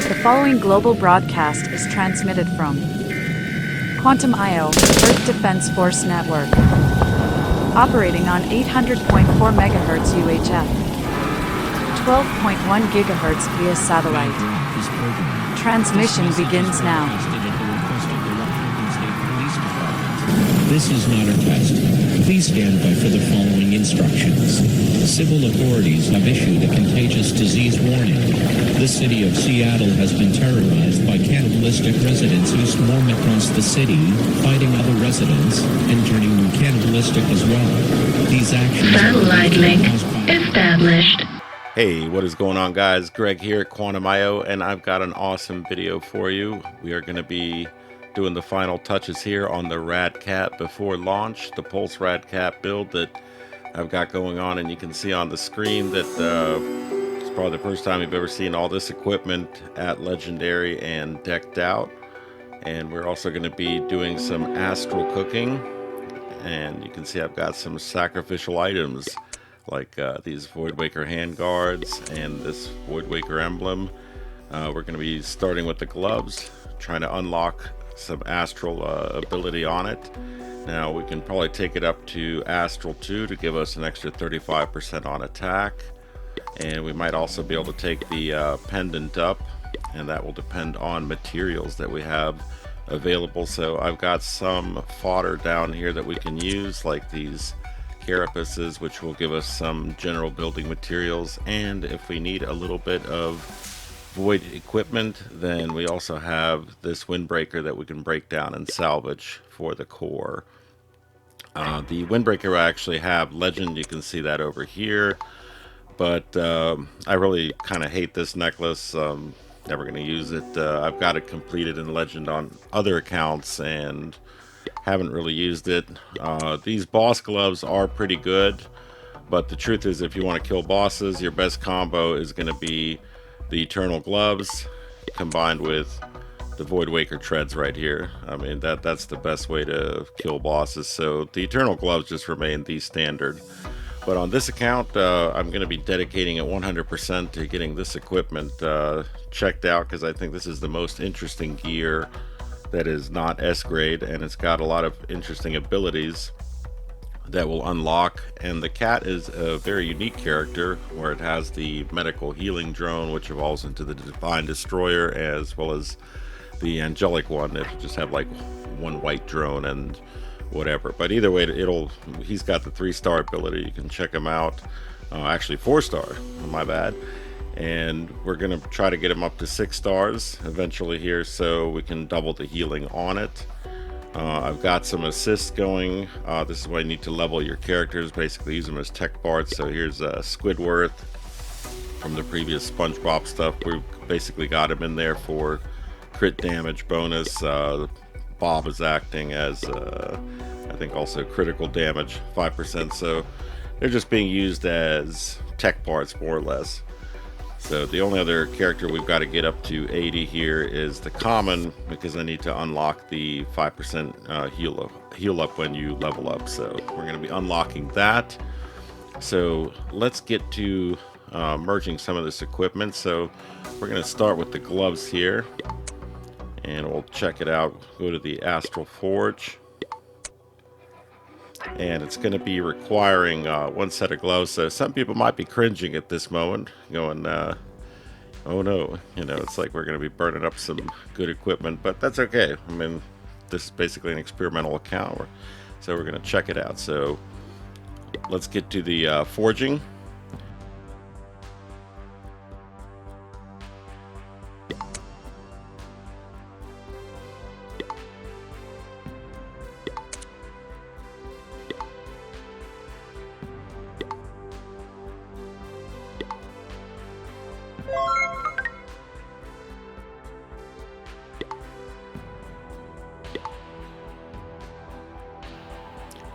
The following global broadcast is transmitted from Quantum IO, Earth Defense Force Network, operating on 800.4 MHz UHF, 12.1 GHz via satellite. Transmission begins now. This is not a test. Please stand by for the following instructions. Civil authorities have issued a contagious disease warning. The city of Seattle has been terrorized by cannibalistic residents who swarm across the city, fighting other residents and turning cannibalistic as well. These actions Satellite link established. Hey, what is going on, guys? Greg here at Quantum IO, and I've got an awesome video for you. We are going to be doing the final touches here on the RADCAT before launch, the Pulse RADCAT build that I've got going on, and you can see on the screen that it's probably the first time you've ever seen all this equipment at Legendary and decked out. And we're also going to be doing some Astral cooking, and you can see I've got some sacrificial items like these Voidwaker handguards and this Voidwaker emblem. We're going to be starting with the gloves, trying to unlock some Astral ability on it. Now we can probably take it up to Astral 2 to give us an extra 35% on attack, and we might also be able to take the pendant up, and that will depend on materials that we have available. So I've got some fodder down here that we can use, like these carapaces, which will give us some general building materials, and if we need a little bit of void equipment, then we also have this windbreaker that we can break down and salvage for the core. The windbreaker will actually have legend, you can see that over here, but I really kind of hate this necklace. Never going to use it. I've got it completed in legend on other accounts and haven't really used it. These boss gloves are pretty good, but the truth is, if you want to kill bosses, your best combo is going to be the Eternal Gloves combined with the Voidwaker treads right here. I mean, that's the best way to kill bosses. So the Eternal Gloves just remain the standard. But on this account, I'm going to be dedicating it 100% to getting this equipment checked out, because I think this is the most interesting gear that is not S grade, and it's got a lot of interesting abilities that will unlock. And the cat is a very unique character, where it has the medical healing drone, which evolves into the divine destroyer, as well as the angelic one that just have like one white drone and whatever. But either way, he's got the 3-star ability. You can check him out. Actually 4-star, my bad. And we're gonna try to get him up to 6 stars eventually here, so we can double the healing on it. I've got some assists going. This is why you need to level your characters, basically use them as tech parts. So here's Squidward from the previous SpongeBob stuff. We've basically got him in there for crit damage bonus. Bob is acting as I think also critical damage 5%, so they're just being used as tech parts more or less. So the only other character we've got to get up to 80 here is the common, because I need to unlock the 5% heal up when you level up. So we're going to be unlocking that. So let's get to merging some of this equipment. So we're going to start with the gloves here, and we'll check it out. Go to the Astral Forge, and it's going to be requiring one set of gloves. So some people might be cringing at this moment, going, oh no, you know, it's like we're going to be burning up some good equipment, but that's okay. I mean, this is basically an experimental account, so we're going to check it out. So let's get to the forging.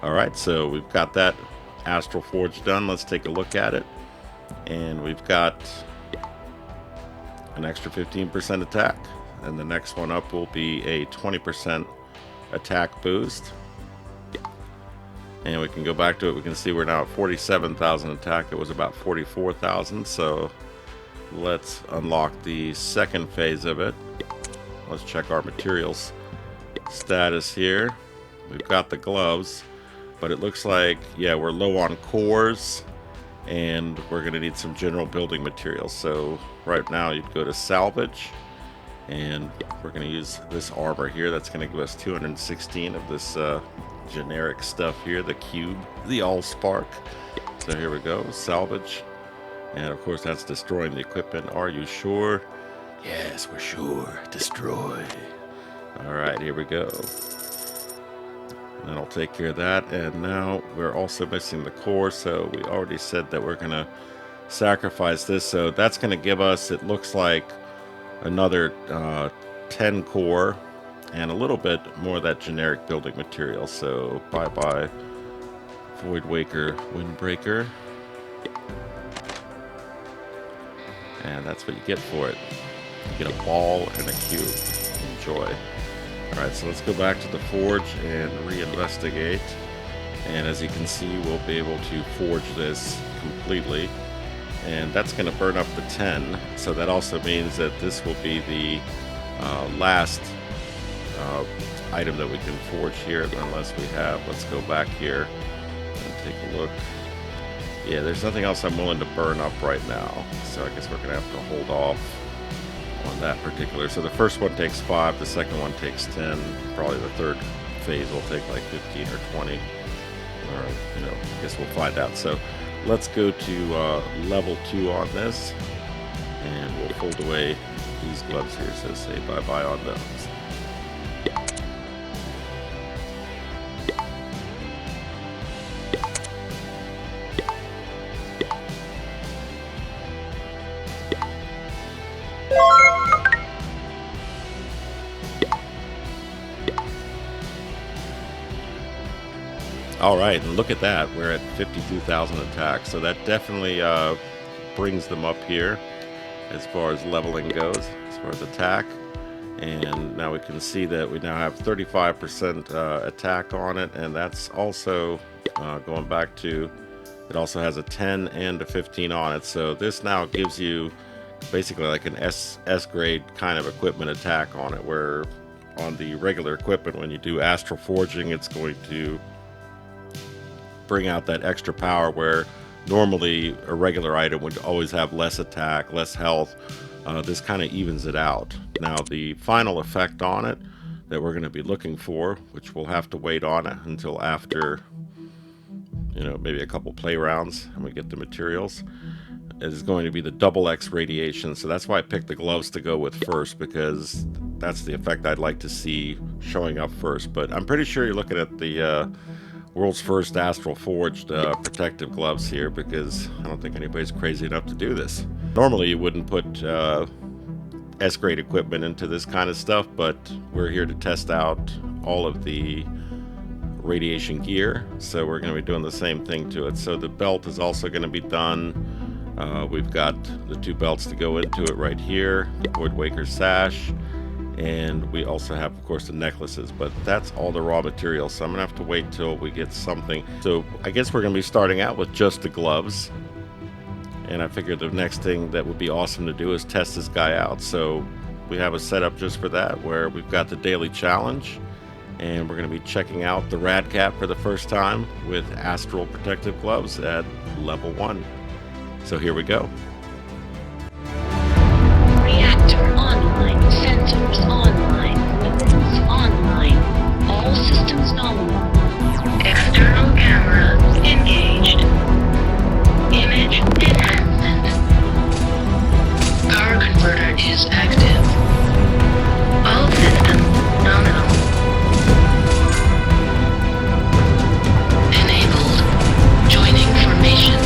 Alright, so we've got that Astral Forge done. Let's take a look at it. And we've got an extra 15% attack. And the next one up will be a 20% attack boost. And we can go back to it. We can see we're now at 47,000 attack. It was about 44,000. So let's unlock the second phase of it. Let's check our materials status here. We've got the gloves, but it looks like, yeah, we're low on cores, and we're going to need some general building materials. So right now you'd go to salvage, and we're going to use this armor here. That's going to give us 216 of this generic stuff here, the cube, the all-spark. So here we go, salvage. And of course that's destroying the equipment. Are you sure? Yes, we're sure. Destroy. Alright, here we go. And then I'll take care of that. And now we're also missing the core, so we already said that we're gonna sacrifice this. So that's gonna give us, it looks like, another 10 core and a little bit more of that generic building material. So bye-bye Void Waker Windbreaker. And that's what you get for it. You get a ball and a cube. Enjoy. Alright, so let's go back to the forge and reinvestigate. And as you can see, we'll be able to forge this completely. And that's going to burn up the 10. So that also means that this will be the last item that we can forge here, unless we have, let's go back here and take a look. Yeah, there's nothing else I'm willing to burn up right now, so I guess we're gonna have to hold off on that particular. So the first one takes 5, the second one takes 10, probably the third phase will take like 15 or 20, or you know, I guess we'll find out. So let's go to level 2 on this, and we'll fold away these gloves here, so say bye-bye on those. All right, and look at that. We're at 52,000 attack, so that definitely brings them up here as far as leveling goes, as far as attack. And now we can see that we now have 35% attack on it, and that's also going back to, it also has a 10 and a 15 on it. So this now gives you basically like an S grade kind of equipment attack on it, where on the regular equipment, when you do astral forging, it's going to bring out that extra power, where normally a regular item would always have less attack, less health. This kind of evens it out. Now the final effect on it that we're going to be looking for, which we'll have to wait on it until after, you know, maybe a couple play rounds and we get the materials, is going to be the double X radiation. So that's why I picked the gloves to go with first, because that's the effect I'd like to see showing up first. But I'm pretty sure you're looking at the world's first astral forged protective gloves here, because I don't think anybody's crazy enough to do this. Normally you wouldn't put S-grade equipment into this kind of stuff, but we're here to test out all of the radiation gear, so we're going to be doing the same thing to it. So the belt is also going to be done. We've got the 2 belts to go into it right here, the Void Waker sash, and we also have, of course, the necklaces, but that's all the raw materials, so I'm gonna have to wait till we get something. So I guess we're gonna be starting out with just the gloves, and I figured the next thing that would be awesome to do is test this guy out. So we have a setup just for that, where we've got the daily challenge, and we're gonna be checking out the RADCAT for the first time with astral protective gloves at level 1. So here we go. Reactor online. Sensors online. Weapons online. All systems nominal. External camera engaged. Image enhancement. Power converter is active. All systems nominal. Enabled. Joining formation.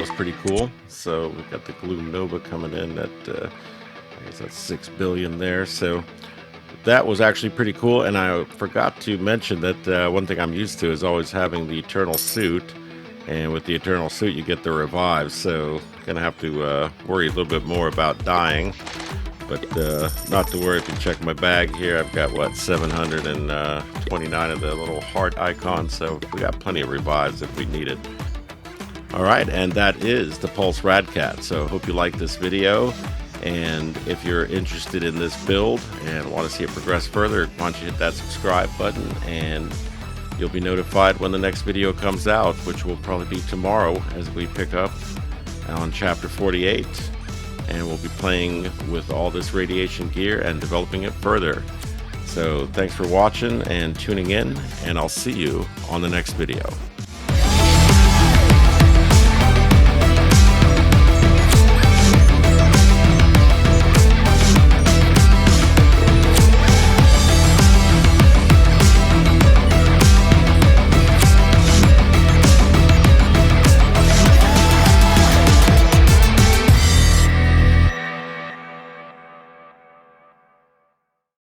was pretty cool. So we've got the Gloom Nova coming in at, I guess that's 6 billion there. So that was actually pretty cool. And I forgot to mention that one thing I'm used to is always having the Eternal Suit. And with the Eternal Suit, you get the revives. So gonna have to worry a little bit more about dying. But not to worry. If you check my bag here, I've got, what, 729 of the little heart icons. So we got plenty of revives if we need it. All right, and that is the Pulse RADCAT. So hope you like this video. And if you're interested in this build and want to see it progress further, why don't you hit that subscribe button, and you'll be notified when the next video comes out, which will probably be tomorrow as we pick up on Chapter 48. And we'll be playing with all this radiation gear and developing it further. So thanks for watching and tuning in, and I'll see you on the next video.